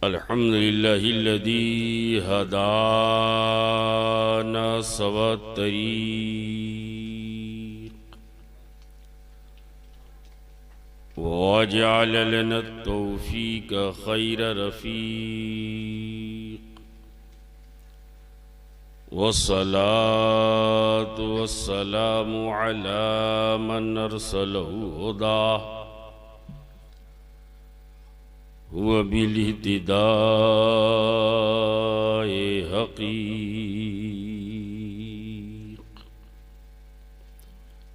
अल्हम्दुलिल्लाहिल्लज़ी हदाना सवत्तरीक़ वजअल लना तौफ़ीक़ खैर रफ़ीक़ वस्सलातु वस्सलामु अला मन अरसलहु हुदा हुव बिलिहतिदाए हक़ीक़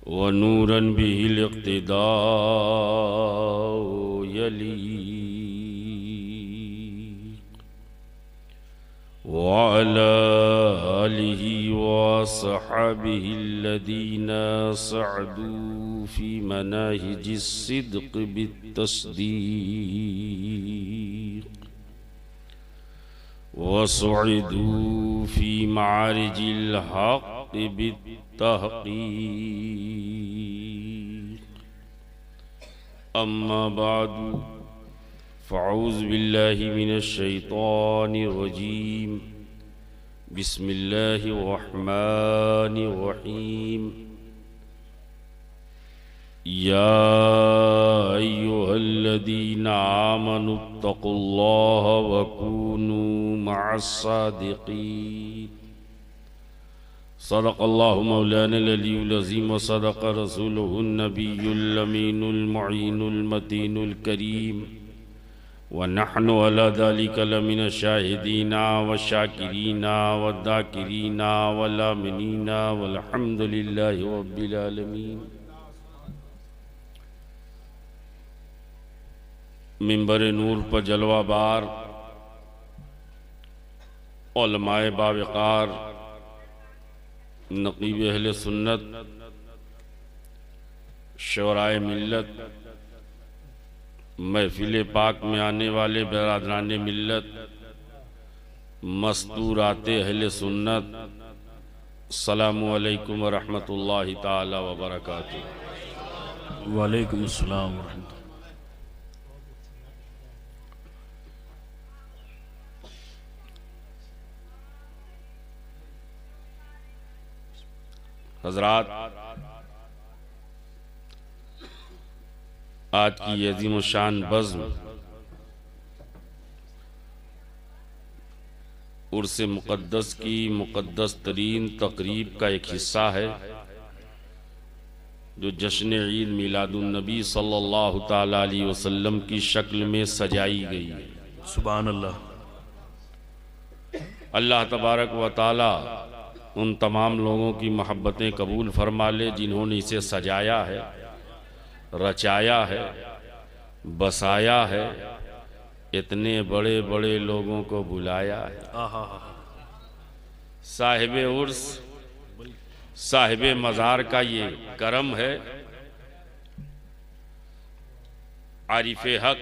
व नूरन बिहिल इक़्तिदाउ यलीक़ व अला आलिहि व अस्हाबिहिल्लज़ीना सअदू फ़ी मनाहिजिस सिद्क़ बित्तस्दीक़ व सुइदू फ़ी मारिजिल हक़्क़ बित्तहक़ीक़ अम्मा बादु फ़अऊज़ु बिल्लाहि मिनश शैतानिर रजीम बिस्मिल्लाहिर रहमानिर रहीम या अय्युहल्लज़ीना आमनुत्तक़ुल्लाह व कूनू मअस्सादिक़ीन सदक़ल्लाहु मौलानल अलियुल अज़ीम व सदक़ रसूलुहुन नबियुल अमीनुल मुईनुल मतीनुल करीम व नहनु अला ज़ालिका लमिन शाहिदीना व शाकिरीना व दाकिरीना व लामिनीना वल्हम्दुलिल्लाहि रब्बिल आलमीन। मिंबर नूर पर जलवाबार उलमाए बावक़ार नक़ीब अहले सुन्नत शोराए मिल्लत महफिल पाक में आने वाले बरादरान मिल्लत मस्तूराते अहले सुन्नत अस्सलामु अलैकुम व रहमतुल्लाहि ताला व बरकातुहू। वालेकुम अस्सलाम व रहमतुल्लाह। हज़रात, आज की अज़ीम शान बज़्म उर्स मुक़द्दस की मुक़द्दस तरीन तक़रीब का एक हिस्सा है जो जश्न ईद मिलादुन नबी सल्लल्लाहु ताला अलैहि वसल्लम की शक्ल में सजाई गई है। सुभान अल्लाह। अल्लाह तबारक व ताला उन तमाम लोगों की मोहब्बतें कबूल फरमा ले जिन्होंने इसे सजाया है, रचाया है, बसाया है, इतने बड़े बड़े लोगों को बुलाया है। साहिबे उर्स साहिबे मज़ार का ये करम है। आरिफे हक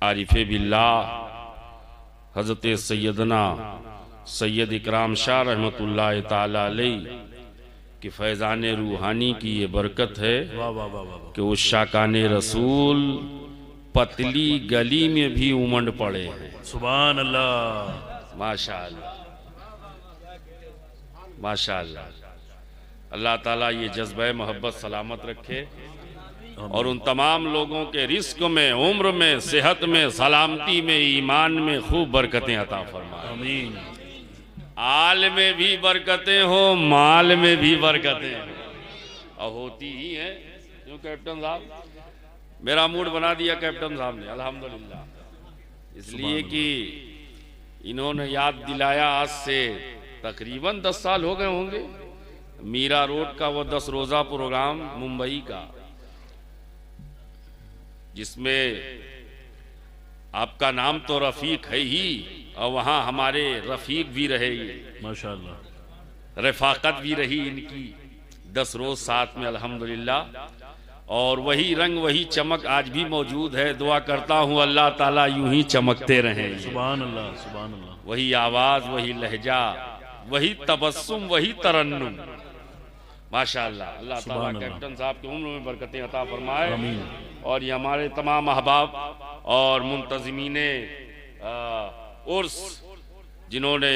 आरिफे बिल्लाह हज़रत सैयदना सैयद इकराम शाह रहमतुल्लाह ताला अलैह कि फैज़ान रूहानी की ये बरकत है कि उस शाकाने रसूल पतली गली में भी उमड़ पड़े हैं। सुभान अल्लाह, माशाअल्लाह माशाअल्लाह। अल्लाह ताला ये जज्बे मोहब्बत सलामत रखे और उन तमाम लोगों के रिस्क में, उम्र में, सेहत में, सलामती में, ईमान में खूब बरकतें अता फरमाए। आमीन। आल में भी बरकतें हो, माल में भी बरकतें हो, और होती ही हैं। क्यों कैप्टन साहब, मेरा मूड बना दिया कैप्टन साहब ने, अल्हम्दुलिल्लाह। इसलिए कि इन्होंने याद दिलाया, आज से तकरीबन 10 साल हो गए होंगे, मीरा रोड का वो 10 रोज़ा प्रोग्राम मुंबई का, जिसमें आपका नाम तो रफ़ीक है ही और वहाँ हमारे रफ़ीक भी रहे, माशाअल्लाह, रफ़ाकत भी रही इनकी 10 रोज़ साथ में, अल्हम्दुलिल्लाह। और वही रंग वही चमक आज भी मौजूद है। दुआ करता हूँ अल्लाह ताला यूं ही चमकते रहें। सुभान अल्लाह, सुभान अल्लाह। वही आवाज़, वही लहजा, वही तबस्सुम, वही तरन्नुम, माशाअल्लाह। अल्लाह ताला सुभान अल्लाह। कैप्टन साहब की उम्र में बरकतें अता फरमाए आमीन। और ये हमारे तमाम अहबाब और मुंतज़िमीने उर्स जिन्होंने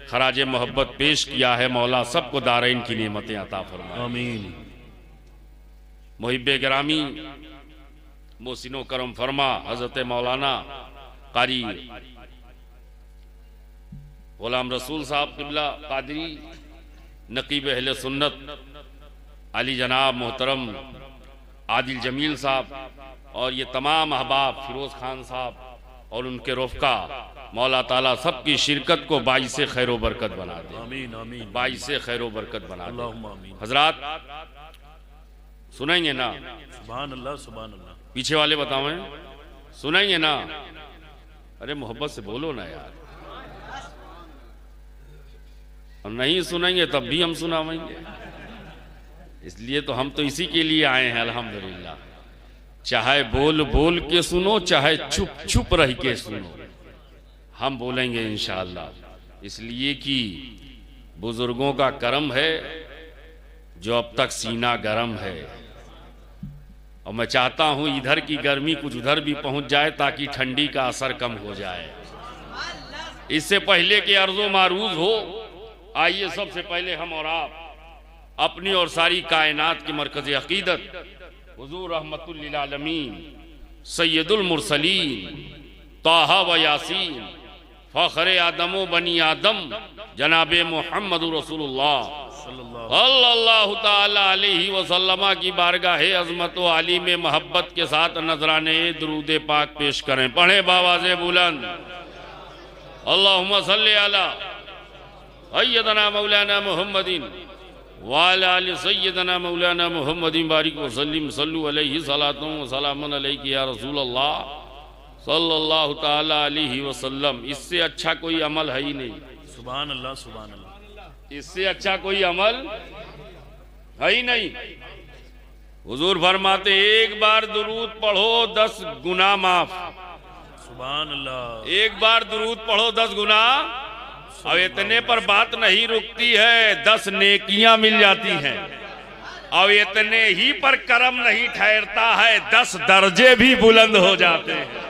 खराज मोहब्बत पेश किया है, मौला सबको दारैन की नेमतें अता फरमाए। आमीन। मुहिब्बे गिरामी मोहसिनो करम फरमा हजरत मौलाना कारी गुलाम रसूल साहब किबला कादरी नकीब अहले सुन्नत अली जनाब मोहतरम आदिल जमील साहब और ये तमाम अहबाब फिरोज खान साहब और उनके रफ़का, मौला ताला सबकी शिरकत को बाइस खैर बरकत बना दे। आमीन आमीन। बाइस खैर बरकत बना दे। अल्लाहुम्मा आमीन। हजरात सुनाएंगे ना? सुभान अल्लाह सुभान अल्लाह। पीछे वाले बताओ, सुनाएंगे ना? अरे मोहब्बत से बोलो ना यार, और नहीं सुनाएंगे तब भी हम सुनाएंगे। इसलिए तो हम तो इसी के लिए आए हैं अल्हम्दुलिल्लाह। चाहे बोल बोल के सुनो, चाहे चुप चुप रह के सुनो, हम बोलेंगे इंशाअल्लाह। इसलिए कि बुजुर्गों का करम है जो अब तक सीना गरम है, और मैं चाहता हूं इधर की गर्मी कुछ उधर भी पहुंच जाए ताकि ठंडी का असर कम हो जाए। इससे पहले कि अर्ज़ो मारूज हो, आइए सबसे पहले हम और आप अपनी और सारी कायनात की मरकज़ अक़ीदत हुज़ूर रहमतुल लिल आलमीन सैयदुल मुरसलीन ताहा व यासीन फ़ख्र आदम व बनी आदम जनाबे मोहम्मद रसूलुल्लाह सल्लल्लाहु ताला अलैहि वसल्लम की बारगाह अज़मत व आली में मोहब्बत के साथ नजराने दुरूद पाक पेश करें। पढ़े बावाज़े बुलंद अल्लाहुम्मा सल्ली अला सय्यदना मौलाना मुहम्मदिन वाला आलि सय्यदना मौलाना मुहम्मदिन बारिक व सल्लिम सल्लु अलैहि सलातुम व सलामुन अलैका या रसूल अल्लाह सल्लल्लाहु ताला अलैहि वसल्लम। इससे अच्छा कोई अमल है ही नहीं। सुभान अल्लाह सुभान अल्लाह। इससे अच्छा कोई अमल है ही नहीं। हुजूर फरमाते एक बार दुरूद पढ़ो 10 गुना माफ। सुभान अल्लाह। एक बार दुरूद पढ़ो 10 गुना। अब इतने पर बात नहीं रुकती है, 10 नेकियां मिल जाती हैं। अब इतने ही पर करम नहीं ठहरता है, 10 दर्जे भी बुलंद हो जाते हैं।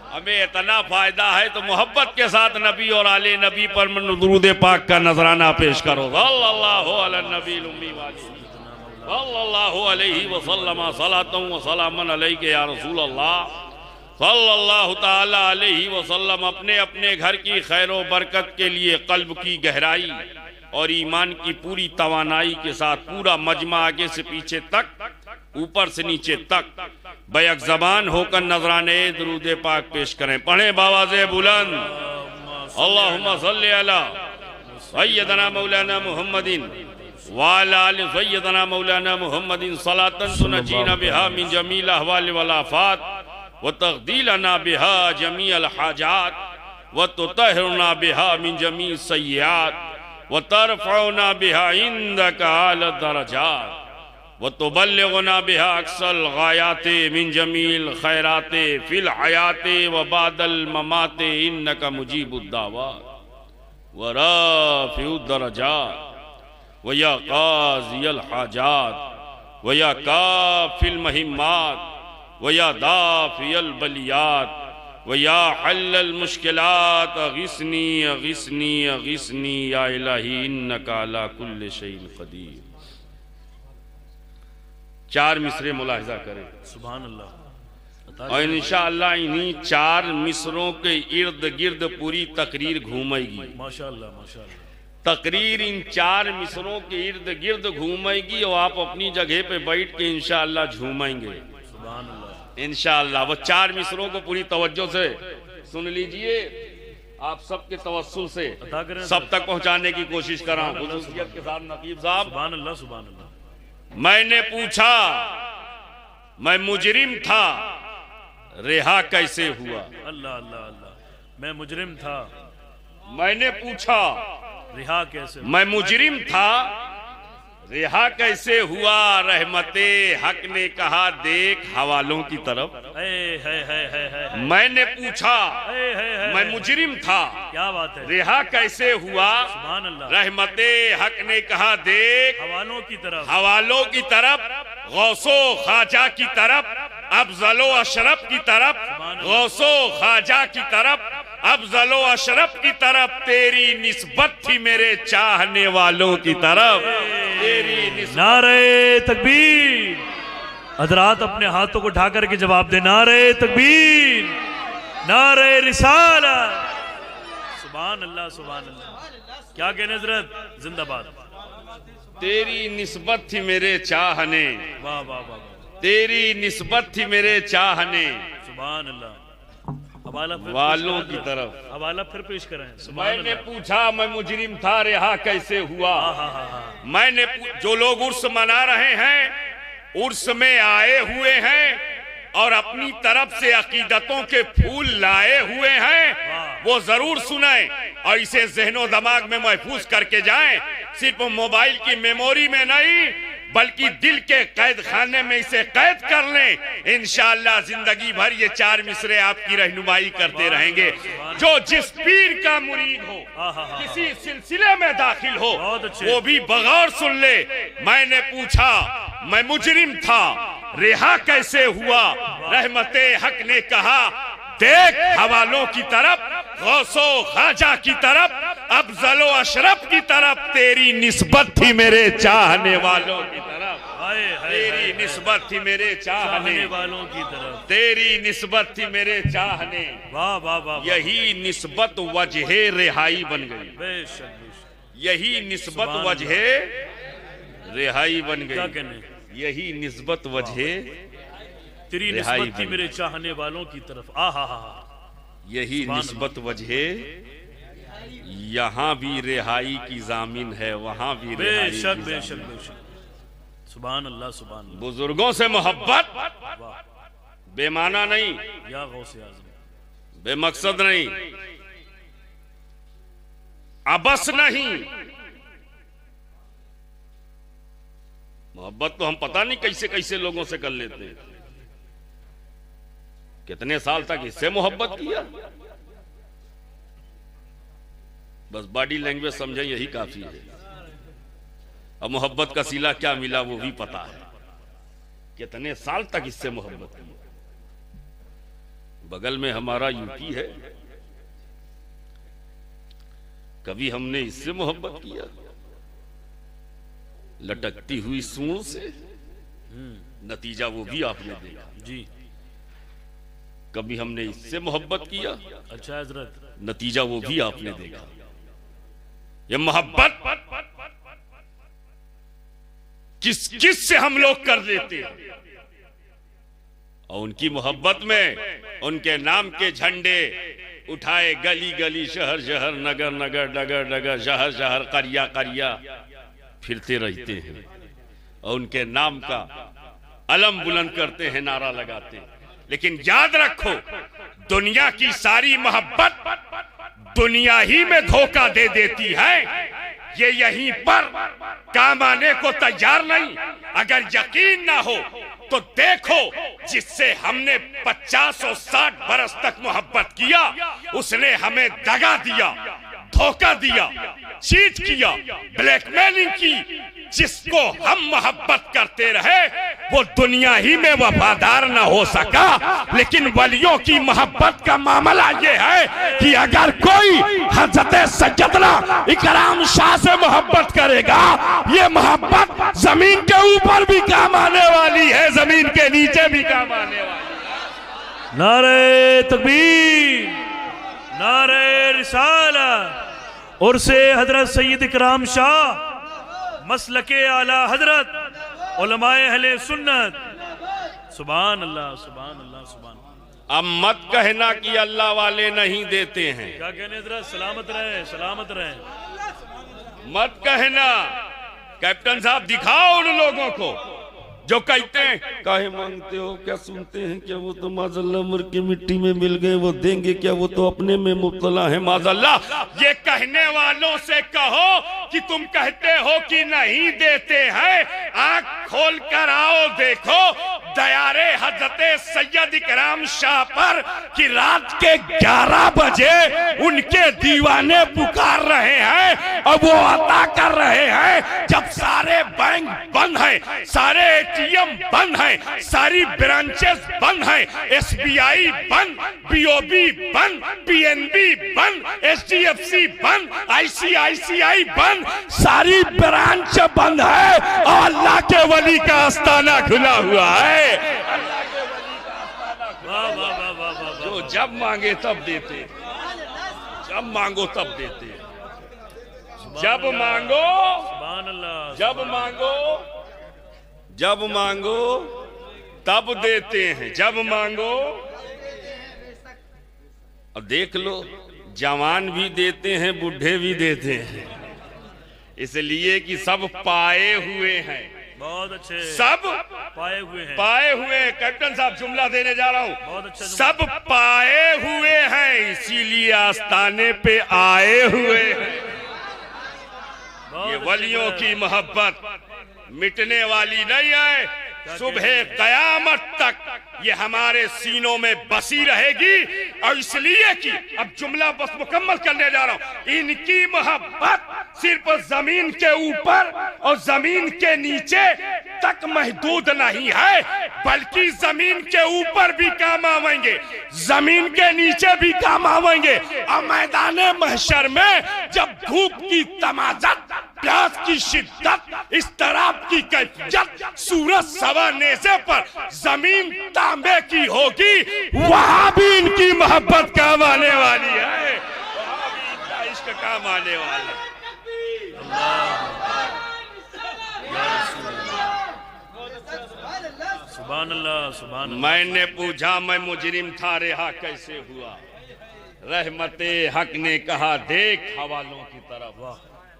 हमें इतना फायदा है तो मोहब्बत के साथ नबी और आले नबी पर दुरूद पाक का नजराना पेश करो। सल्लल्लाहु अलैहि नबील उम्मी सल्लल्लाहु अलैहि वसल्लम सलातुम व सलामुन अलैका या रसूल अल्लाह सल्लल्लाहु ताला अलैहि वसल्लम। अपने अपने घर की खैर व बरकत के लिए कल्ब की गहराई और ईमान की पूरी तवानाई के साथ पूरा मजमा आगे से पीछे तक, ऊपर से नीचे तक बैक ज़बान होकर नजराने दुरूद पाक पेश करें। पढ़े बावाज़े बुलंद अल्लाहुम्मा सल्ली अला सय्यदना मौलाना मुहम्मदिन वाला आलि सय्यदना मौलाना मुहम्मदिन सलातन तुनजीना बिहा मिन जमील अहवाल वल आफात व तक़दीलना बिहा जमी अल हाजात व तुतहिरना बिहा मिन जमी सय्यात व तरफ़उना बिहा इंदका आला दरजात व तुबल्लिगुना बिहा अक्सल गायाते मिन जमील खैराते फिल हयाते व बादल ममाते इन्नका मुजीबुद दावात व राफ़िउद दरजात व या क़ाज़ियल हाजात व या काफ़िल महिम्मात व या दाफ़ियल बलियात व या हल्लल मुश्किलात अग़िस्नी अग़िस्नी अग़िस्नी या इलाही इन्नका अला कुल्लि शैइन क़दीर। 4 मिसरे मुलाहिज़ा करें। सुभान अल्लाह। और इंशाअल्लाह इन्हीं 4 मिसरों के इर्द गिर्द पूरी तकरीर घूमेगी। माशाअल्लाह माशाअल्लाह। तकरीर इन 4 मिसरों के इर्द गिर्द घूमेगी और आप अपनी जगह पे बैठ के इंशाअल्लाह झूमेंगे। सुभान अल्लाह। इंशाअल्लाह वो 4 मिसरों को पूरी तवज्जो से सुन लीजिए। आप सबके तवस्सुल से सब तक पहुंचाने की कोशिश कर रहा हूं खुसूसियत के साथ। नकीब साहब सुभान अल्लाह सुभान अल्लाह। मैंने पूछा मैं मुजरिम था रिहा कैसे हुआ। अल्लाह अल्लाह अल्लाह। मैं मुजरिम था, मैंने पूछा रिहा कैसे हुआ। मैं मुजरिम था रिहा कैसे हुआ रहमते हक ने कहा देख हवालों की तरफ। मैंने पूछा मैं मुजरिम था, क्या बात है, रिहा कैसे हुआ सुभान अल्लाह। रहमते हक ने कहा देख हवालों की तरफ, हवालों की तरफ, गौसो ख्वाजा की तरफ, अफजलो अशरफ की तरफ, गौसो ख्वाजा की तरफ, अफजलो अशरफ की तरफ। तेरी निस्बत थी मेरे चाहने वालों की तरफ, तेरी निस्बत। नारे तकबीर। हजरात अपने हाथों को उठा करके जवाब दे, नारे तकबीर, नारे रिसालत। सुभान अल्लाह, सुभान अल्लाह। क्या कहने हजरत, जिंदाबाद। तेरी निस्बत थी मेरे चाहने, वाह वाह वाह, तेरी निस्बत थी मेरे चाहने सुभान अल्लाह। हवाला फिर वालों की तरफ, हवाला फिर पेश करें। मैंने पूछा मैं मुजरिम था, रिहा कैसे हुआ। मैंने जो लोग उर्स मना रहे हैं, उर्स में आए हुए हैं और अपनी तरफ से अकीदतों के फूल लाए हुए हैं, वो जरूर सुने और इसे ज़हनो दिमाग में महफूज करके जाएं। सिर्फ मोबाइल की मेमोरी में नहीं बल्कि दिल के कैद खाने में इसे कैद कर लें। इंशाअल्लाह जिंदगी भर ये चार मिसरे आपकी रहनुमाई करते रहेंगे। जो जिस पीर का मुरीद हो, किसी सिलसिले में दाखिल हो, वो भी बगौर सुन ले। मैंने पूछा मैं मुजरिम था, रिहा कैसे हुआ। रहमते हक ने कहा देख हवालों की तरफ, गौसो ख्वाजा की तरफ, अफजलो अशरफ की तरफ। तेरी निस्बत थी मेरे चाहने वालों की तरफ, तेरी निस्बत थी मेरे चाहने वालों की तरफ, तेरी निस्बत थी मेरे चाहने। वाह वाह वाह। यही निस्बत वजहे रिहाई बन गई, बेशक, यही निस्बत वजहे रिहाई बन क्या गई। कहने, यही निस्बत वजहे तेरी निस्बत थी मेरे चाहने वालों की तरफ। यही निस्बत वजहे, यहाँ भी रिहाई की जामिन है, वहाँ भी रिहाई की बेशक जामिन बेशक है। बेशक। सुभान अल्लाह, सुभान अल्लाह। बुजुर्गों से मोहब्बत बेमाना नहीं, या गौसे आज़म, बेमकसद नहीं, अबस नहीं। मोहब्बत तो हम पता नहीं कैसे कैसे लोगों से कर लेते हैं। कितने साल तक इससे मोहब्बत किया, बस बॉडी लैंग्वेज समझे यही काफी है। अब मोहब्बत का सिला क्या मिला वो भी पता है। कितने साल तक इससे मोहब्बत की। बगल में हमारा यूपी है, कभी हमने इससे मोहब्बत किया, लटकती हुई सूंड से। नतीजा वो भी आपने देखा जी। कभी हमने इससे मोहब्बत किया, अच्छा हजरत, नतीजा वो भी आपने देखा। ये मोहब्बत किस किस से हम लोग कर लेते हैं, और उनकी मोहब्बत में उनके नाम के झंडे उठाए गली गली, शहर शहर, नगर नगर, डगर डगर, शहर शहर, करिया करिया फिरते रहते हैं और उनके नाम का अलम बुलंद करते हैं, नारा लगाते हैं। लेकिन याद रखो दुनिया की सारी मोहब्बत दुनिया ही में धोखा दे देती है। ये यहीं पर काम आने को तैयार नहीं। अगर यकीन ना हो तो देखो, जिससे हमने 50 और 60 बरस तक मोहब्बत किया, उसने हमें दगा दिया, धोखा दिया, चीट किया, ब्लैकमेलिंग की। जिसको हम मोहब्बत करते रहे वो दुनिया ही में वफादार न हो सका। लेकिन वलियों की मोहब्बत का मामला ये है कि अगर कोई हजरत सैयदना इकराम शाह से मोहब्बत करेगा, ये मोहब्बत जमीन के ऊपर भी काम आने वाली है, जमीन के नीचे भी काम आने वाली है। नारे तकबीर, नारे रिसालत। और से हजरत सैयद इकराम शाह मसलके आला हजरत उलमाए अहले सुन्नत। सुभान अल्लाह, सुभान अल्लाह, सुभान। अब मत कहना कि अल्लाह वाले नहीं देते हैं। क्या कहने हजरत, सलामत रहे, सलामत रहे। मत कहना। कैप्टन साहब दिखाओ उन लोगों को जो कहते हैं काहे मांगते हो, क्या सुनते हैं क्या, वो तो माज़अल्लाह मर के मिट्टी में मिल गए, वो देंगे क्या, वो तो अपने में मुब्तला है माज़अल्लाह। ये कहने वालों से कहो कि तुम कहते हो कि नहीं देते हैं, आंख खोल कर आओ देखो दयारे हजरते सैयद इकराम शाह पर कि रात के 11 बजे उनके दीवाने पुकार रहे हैं और वो अता कर रहे हैं जब सारे बैंक बंद हैं, सारे एटीएम बंद हैं, सारी ब्रांचेस बंद हैं, एसबीआई बंद, बीओबी बंद, पीएनबी बंद, एचडीएफसी बंद, आईसीआईसीआई बंद, सारी ब्रांच बंद है और अल्लाह के वली का आस्ताना खुला हुआ है। जो जब मांगे तब देते, जब मांगो तब देते, जब मांगो, जब मांगो, जब मांगो तब देते हैं, जब मांगो। और देख लो जवान भी देते हैं, बूढ़े भी देते हैं, इसलिए कि सब पाए हुए हैं। बहुत अच्छे, सब पाए हुए हैं, पाए हुए। कैप्टन साहब जुमला देने जा रहा हूं, बहुत अच्छा। सब पाए हुए हैं इसीलिए आस्ताने पे आए हुए हैं। ये वलियों की मोहब्बत मिटने वाली नहीं है, सुबह कयामत तक ये हमारे सीनों में बसी रहेगी। और इसलिए कि अब जुमला बस मुकम्मल करने जा रहा हूं, इनकी मोहब्बत सिर्फ जमीन के ऊपर और जमीन के नीचे तक महदूद नहीं है, बल्कि जमीन के ऊपर भी काम आवेंगे, जमीन के नीचे भी काम आवेंगे। और मैदान महशर में जब धूप की तमाज़त, प्यास की शिद्दत, इस तरह की कैफियत, सूरज सवा नेज़े पर जमीन तांबे की होगी, वहां भी इनकी मोहब्बत काम आने वाली है, वहां भी इनका इश्क काम आने वाला है। सुभान अल्लाह, सुभान अल्लाह। मैंने पूछा मैं मुजरिम था, रिहा कैसे हुआ? रहमते हक ने कहा देख हवालों की तरफ,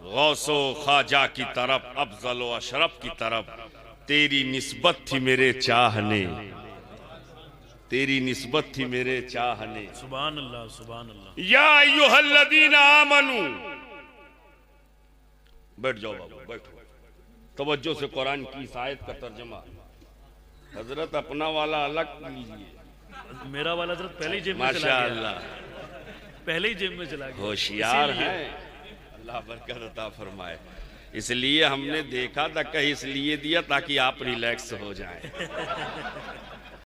गौसो ख्वाजा की तरफ, अफजल व अशरफ की तरफ, तेरी निस्बत थी मेरे चाहने, तेरी निस्बत थी मेरे चाहने। सुभान अल्लाह, सुभान अल्लाह। या अय्युहल्लज़ीना आमनू, बैठ जाओ बाबू, बैठो, तवज्जो से कुरान की इस आयत का तर्जुमा। हजरत अपना वाला अलग लीजिए, मेरा वाला हजरत पहले ही जेब में चला गया, माशाअल्लाह, पहले ही जेब में चला गया। होशियार है, अल्लाह बरकत अता फरमाए। इसलिए हमने देखा था, कहीं इसलिए दिया ताकि आप रिलैक्स हो जाएं।